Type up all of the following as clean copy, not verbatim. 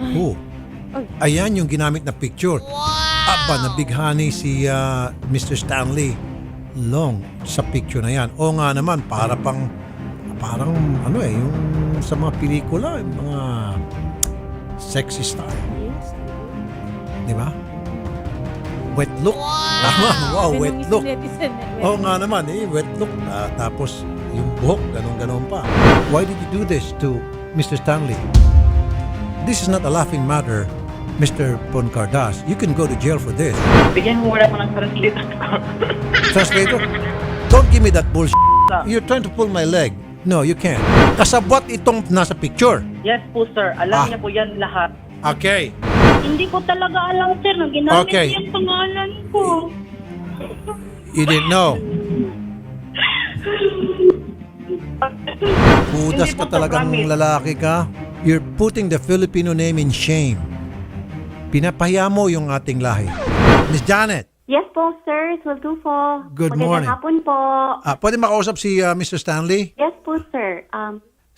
Oh. Ayan yung ginamit na picture. Aba, nabighani si Mr. Stanley Long sa picture na yan. O nga naman, parang ano yung sa mga pelikula, yung mga sexy star. Di ba? Wet look. Wow, wet look. Oo nga naman, wet look. Tapos yung buhok, ganun-ganon pa. Why did you do this to Mr. Stanley? This is not a laughing matter, Mr. Poncardas. You can go to jail for this. Bigyan mo muna ko ng translator ko. Translator? Don't give me that bullshit. You're trying to pull my leg. No, you can't. Kasabwat itong nasa picture. Yes po, sir. Alam niya po yan lahat. Okay. Hindi ko talaga alam, sir, na ginamit Okay. yung pangalan ko. You didn't know. Pudas ka talagang lalaki ka. You're putting the Filipino name in shame. Pinapahiya mo yung ating lahi. Miss Janet. Yes po, sir. It will do po. Good morning. Magandang hapon po. Pwede makausap si Mr. Stanley? Yes po, sir.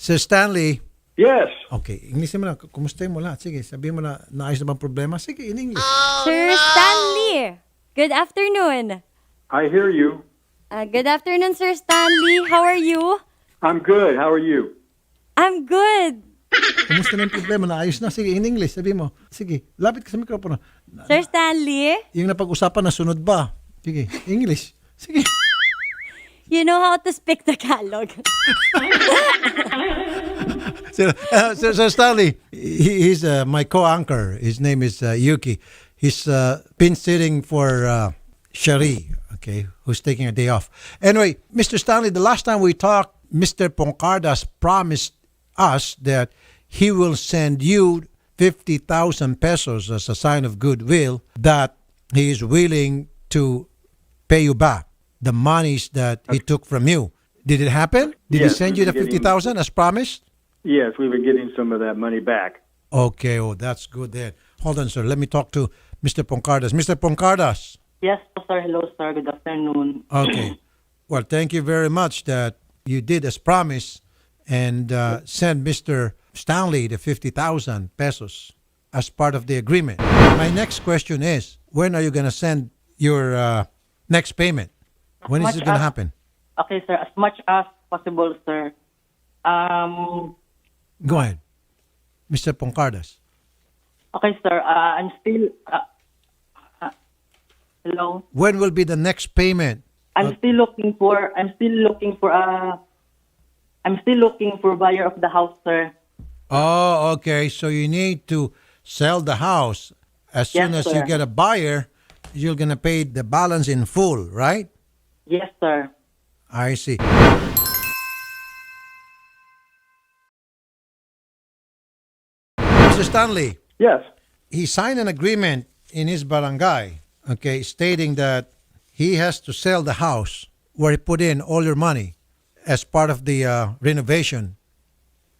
Sir Stanley. Yes. Okay, Inglesin mo na. Kumustahin mo lahat. Sige, sabihin mo na naayos na bang problema. Sige, in English. Sir Stanley, good afternoon. I hear you. Good afternoon, Sir Stanley. How are you? I'm good. How are you? I'm good. Kumusta na yung problema? Naayos na. Sige, in English. Sabihin mo. Sige, lapit ka sa mikropono. Sir Stanley, Yung napag-usapan na sunod ba? Sige, English. Sige. you know how to speak Tagalog. Sir Stanley, he's my co-anchor. His name is Yuki. He's been sitting for Shari, okay, who's taking a day off. Anyway, Mr. Stanley, the last time we talked, Mr. Poncardas promised us that he will send you 50,000 pesos as a sign of goodwill, that he is willing to pay you back the monies that he took from you. Did it happen? Did he Yes, send you the we've been 50,000 as promised? Yes, we've been getting some of that money back. Okay, that's good then. Hold on, sir. Let me talk to Mr. Poncardas. Mr. Poncardas. Yes po, sir. Hello, sir. Good afternoon. Okay. Well, thank you very much that you did as promised and send Mr. Stanley the 50,000 pesos as part of the agreement. My next question is, when are you going to send your next payment? When is it going to happen? Okay, sir. As much as possible, sir. Go ahead. Mr. Poncardas. Okay, sir. I'm still... hello? When will be the next payment? I'm still looking for buyer of the house, sir. Oh, okay. So you need to sell the house. As soon Yes, as you sir. get a buyer, you're going to pay the balance in full, right? Yes, sir. I see. Mr. Stanley, Yes. he signed an agreement in his barangay, okay, stating that he has to sell the house where he put in all your money as part of the renovation,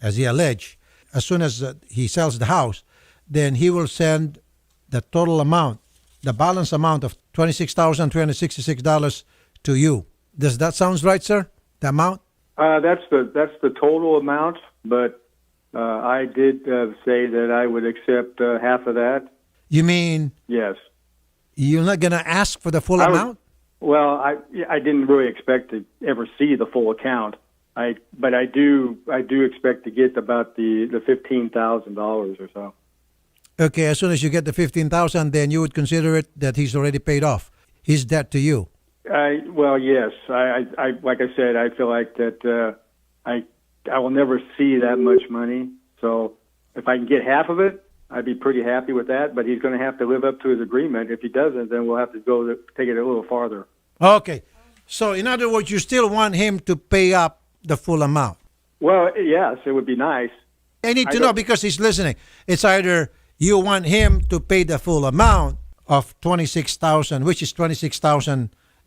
as he alleged. As soon as he sells the house, then he will send the total amount, the balance amount of $26,366 to you. Does that sound right, sir? The amount? That's the total amount, but I did say that I would accept half of that. You mean Yes. you're not going to ask for the full I would- amount? Well, I didn't really expect to ever see the full account. But I do expect to get about the $15,000 or so. Okay, as soon as you get the 15,000, then you would consider it that he's already paid off his debt to you. Well, yes. I like I said, I feel like that I will never see that much money. So if I can get half of it, I'd be pretty happy with that. But he's going to have to live up to his agreement. If he doesn't, then we'll have to take it a little farther. Okay. So in other words, you still want him to pay up the full amount. Well, yes, it would be nice. I need to I know don't- because he's listening. It's either you want him to pay the full amount of 26,000, which is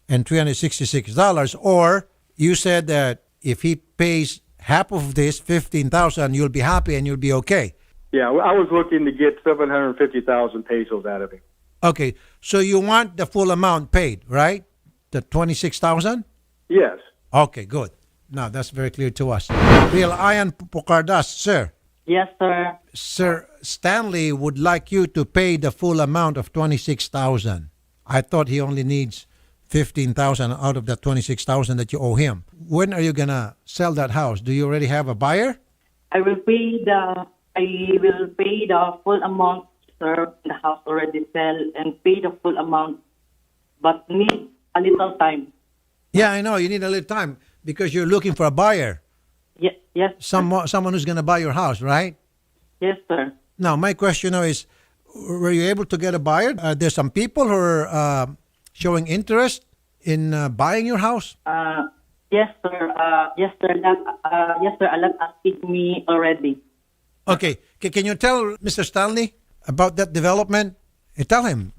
$26,366, or you said that if he pays half of this, 15,000, you'll be happy and you'll be okay. Yeah, I was looking to get 750,000 pesos out of him. Okay, so you want the full amount paid, right? The 26,000? Yes. Okay, good. Now, that's very clear to us. Real Ian Pucardas, sir. Yes, sir. Sir, Stanley would like you to pay the full amount of 26,000. I thought he only needs 15,000 out of that 26,000 that you owe him. When are you gonna sell that house? Do you already have a buyer? I will pay the full amount, sir. The house already sell and pay the full amount, but need a little time. Yeah, I know. You need a little time because you're looking for a buyer. Yes. Someone who's gonna buy your house, right? Yes, sir. Now, my question now is, were you able to get a buyer? Are there some people who are showing interest in buying your house? Yes, sir. Yes, sir. Yes, sir. Allah asking me already. Okay. Can you tell Mr. Stanley about that development? Tell him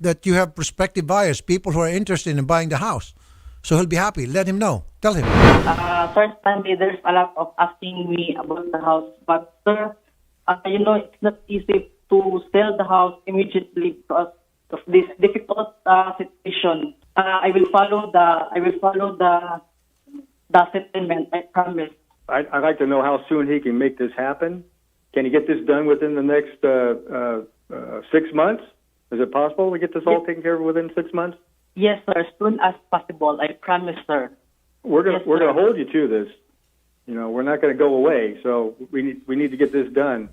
that you have prospective buyers, people who are interested in buying the house. So he'll be happy. Let him know. Tell him. Sir Stanley, there's a lot of asking me about the house, but sir, it's not easy to sell the house immediately because of this difficult situation. I will follow the settlement. I promise. I'd like to know how soon he can make this happen. Can he get this done within the next 6 months? Is it possible to get this all taken care of within 6 months? Yes, sir. As soon as possible. I promise, sir. We're gonna hold you to this. We're not gonna go away. So we need to get this done.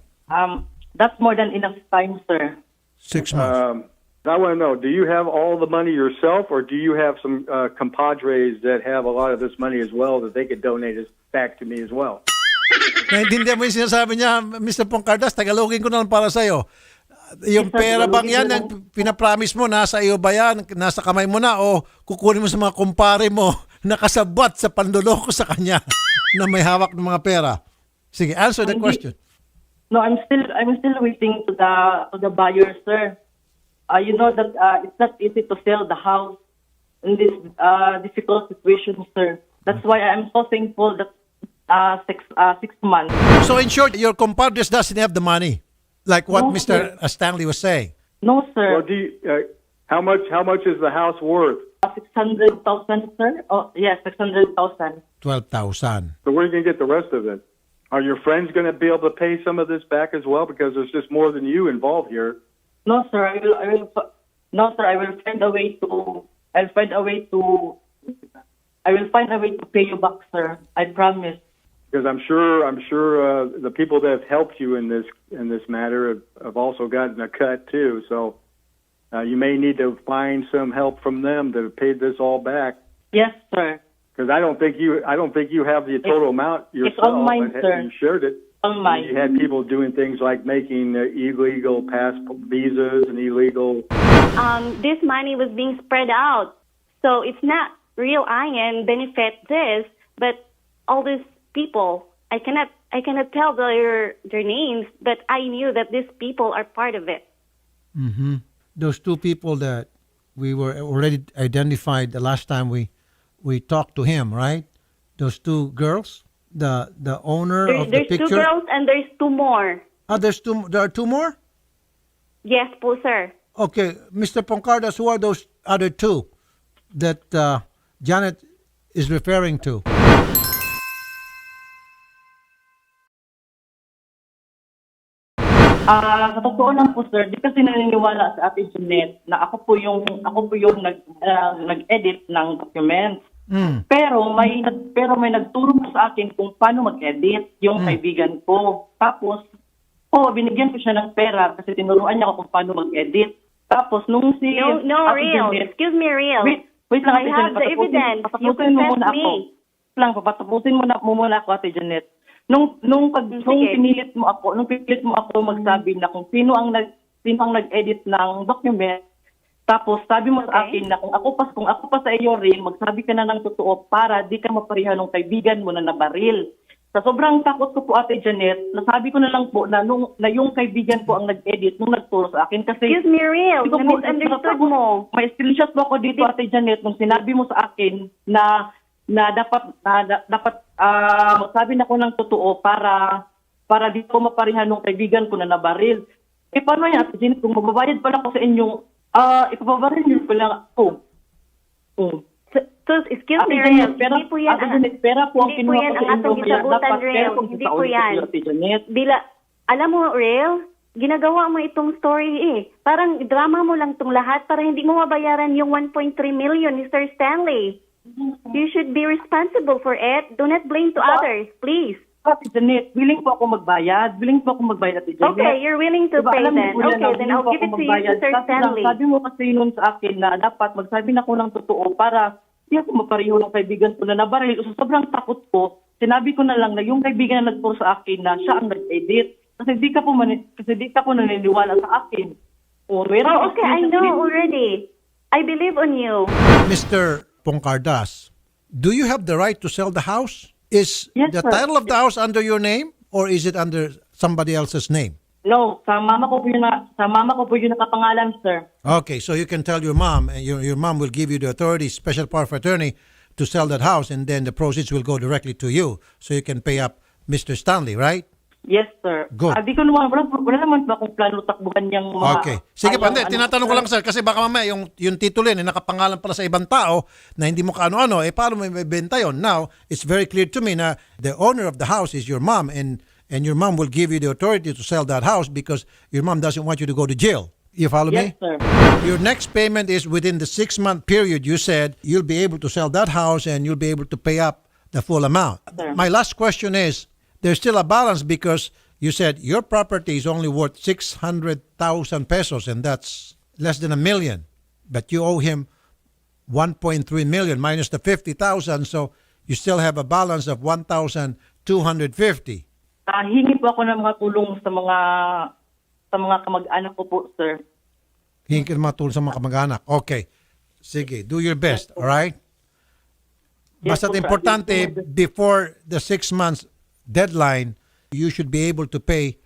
That's more than enough time, sir. 6 months. I want to know: do you have all the money yourself, or do you have some compadres that have a lot of this money as well that they could donate it back to me as well? Naintindihan mo yung sinasabi niya, Mr. Pongcardas, tagalogin ko na lang para sa'yo. Yung pera bang yan, ang pinapromise mo, nasa iyo ba yan? Nasa kamay mo na o kukunin mo sa mga kumpare mo na kasabwat sa panduloko sa kanya na may hawak ng mga pera? Sige, answer the question. No, I'm still waiting to the buyer, sir. You know that it's not easy to sell the house in this difficult situation, sir. That's why I'm so thankful that 6 months. So in short, your compadres doesn't have the money, like what No, Mr. Stanley was saying. No, sir. Well, how much is the house worth? 600,000, sir. Oh, yes, 600,000. 12,000. So where are you going to get the rest of it? Are your friends going to be able to pay some of this back as well? Because there's just more than you involved here. No, sir. I will find a way to. I will find a way to pay you back, sir. I promise. Because I'm sure the people that have helped you in this matter have also gotten a cut too. So you may need to find some help from them to pay this all back. Yes, sir. Because I don't think you have the total amount yourself. It's all mine, but sir. You shared it. All mine. You had people doing things like making illegal passport visas and illegal. This money was being spread out. So it's not real IAN benefit this, but all these people, I cannot tell their names, but I knew that these people are part of it. Mm-hmm. Those two people that we were already identified the last time we talked to him, right? Those two girls, the owner of the picture. There's 2 girls and there's 2 more. There are 2 more? Yes, po, sir. Okay, Mr. Pongcardas, who are those other 2 that Janet is referring to? Sa totoo lang po, sir, di kasi naniniwala sa Ate Jeanette na ako po yung nag-edit ng documents. Pero may nagturo po sa akin kung paano mag-edit yung kaibigan ko. Tapos binigyan ko siya ng pera kasi tinuruan niya ako kung paano mag-edit. Tapos nung si No, Ate real. Jeanette, Excuse me, real. wait lang, I Ate have Jeanette, the evidence. You patapusin mo confessed muna ako. me. Patapusin mo muna ako, Ate Jeanette. Nung pinilit mo ako magsabi na kung sino ang nag-edit ng document, tapos sabi mo sa akin na kung ako pa sa iyo rin, magsabi ka na ng totoo para di ka maparihan ng kaibigan mo na nabaril. Sa sobrang takot ko po, Ate Janet, nasabi ko na lang po na yung kaibigan po ang nag-edit nung nagturo sa akin. Kasi Excuse me, real. Na-misunderstood mo. may screenshot po ako dito, Ate Janet, nung sinabi mo sa akin na dapat magsabi na ko ng totoo para di ko maparihan ng kaibigan ko na nabaril. Paano yan, Ate Janet, kung mababayad pala ko sa inyo, ipapabaril niyo pala ako. So, excuse me, Janet, real. Hindi po yan. Pera po ang Hindi po kinuha yan ko ang sa atong inyo. gisabutan, real. Hindi po yan. Alam mo, real, ginagawa mo itong story eh. Parang drama mo lang itong lahat para hindi mo mabayaran yung 1.3 million ni Sir Stanley. You should be responsible for it. Do not blame to others, please. Ate Janet, willing po ako magbayad. Willing po ako magbayad, Ate Janet. Okay, you're willing to Diba, pay alam then. niyo po yan, Okay, then willing I'll po give it ako to you, magbayad. Sir Kaso lang, Stanley. sabi mo kasi noon sa akin na dapat magsabi na ako ng totoo para hindi ako mapareho ng kaibigan ko na nabaril. So, sobrang takot ko. Sinabi ko na lang na yung kaibigan na nag-post sa akin na siya ang nag-edit. Kasi di ka po naniniwala sa akin. O, Oh, okay, I know already. I believe on you. Mr. Pongcardas, do you have the right to sell the house? Is Yes, the sir. title of the house under your name or is it under somebody else's name? No, sa mama ko po yung nakapangalan, sir. Okay, so you can tell your mom, and your mom will give you the authority, special power of attorney, to sell that house, and then the proceeds will go directly to you, so you can pay up Mr. Stanley, right? Yes, sir. Good. Di ko naman, wala naman ba akong plano takbuhan yung mga... Okay. Sige pa, hindi. ano, Tinatanong ko lang, sir, kasi baka mamaya yung titulo yun, nakapangalan pala sa ibang tao na hindi mo kaano-ano, paano mo ibenta yun? Now, it's very clear to me na the owner of the house is your mom, and your mom will give you the authority to sell that house because your mom doesn't want you to go to jail. You follow Yes, me? sir. Your next payment is within the 6-month period. You said you'll be able to sell that house and you'll be able to pay up the full amount. Sir. My last question is, there's still a balance because you said your property is only worth 600,000 pesos and that's less than $1 million. But you owe him 1.3 million minus the 50,000, so you still have a balance of 1,250. Hingi po ako ng mga tulong sa mga kamag-anak ko po, sir. Hingi ka naman tulong sa mga kamag-anak. Okay. Sige, do your best, all right? Yes, Basta't po, sir. importante, before the 6 months deadline, you should be able to pay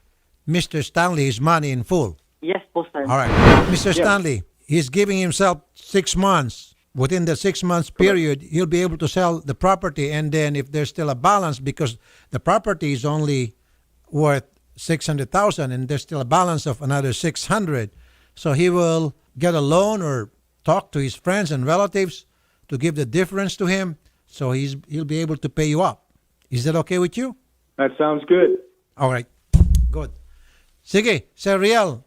Mr. Stanley his money in full. Yes po, sir. All right. Mr. Stanley, he's giving himself 6 months. Within the 6 months period, he'll be able to sell the property, and then if there's still a balance, because the property is only worth 600,000 and there's still a balance of another 600, so he will get a loan or talk to his friends and relatives to give the difference to him, so he'll be able to pay you up. Is that okay with you? That sounds good. All right. Good. Sige, Sir Riel,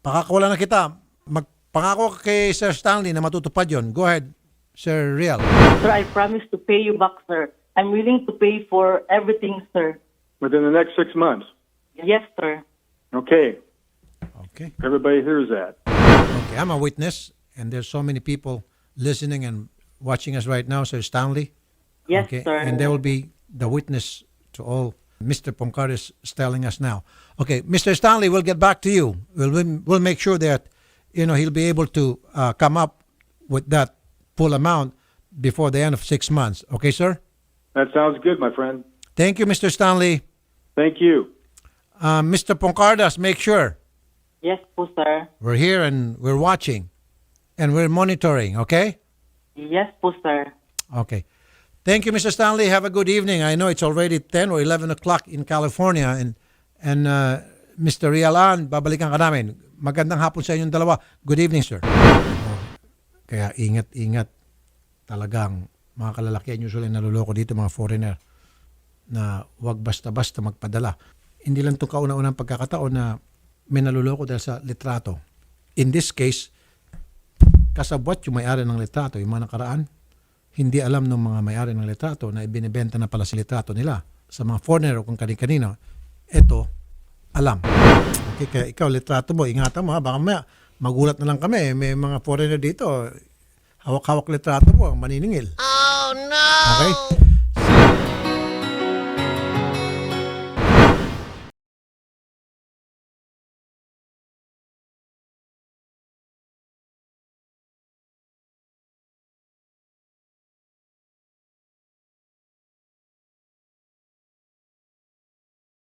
pakakawalan na kita. Magpangako kay Sir Stanley na matutupad yon. Go ahead, Sir Riel. Sir, I promise to pay you back, sir. I'm willing to pay for everything, sir. Within the next 6 months. Yes, sir. Okay. Okay. Everybody hears that. Okay, I'm a witness, and there's so many people listening and watching us right now, Sir Stanley. Yes, Okay, sir. and they will be the witness to all Mr. Pongcardas is telling us now. Okay, Mr. Stanley, we'll get back to you. We'll make sure that he'll be able to come up with that full amount before the end of 6 months. Okay, sir? That sounds good, my friend. Thank you, Mr. Stanley. Thank you. Mr. Pongcardas, make sure Yes po, sir. we're here and we're watching and we're monitoring, okay? Yes po, sir. Okay. Thank you, Mr. Stanley. Have a good evening. I know it's already 10 or 11 o'clock in California. And Mr. Rialan, babalikan ka namin. Magandang hapon sa inyong dalawa. Good evening, sir. Kaya ingat-ingat. Talagang mga kalalakihan usually naluloko dito, mga foreigner, na wag basta-basta magpadala. Hindi lang itong kauna-unang pagkakataon na may naluloko dahil sa litrato. In this case, kasabwat yung may-ari ng litrato, yung mga nakaraan, hindi alam ng mga may-ari ng litrato na ibinibenta na pala si litrato nila sa mga foreigner o kung kanino-kanino. Ito, alam. Okay, kaya ikaw, litrato mo, ingatan mo ha, baka magulat na lang kami. May mga foreigner dito, hawak-hawak litrato mo, maniningil. Oh no! Okay?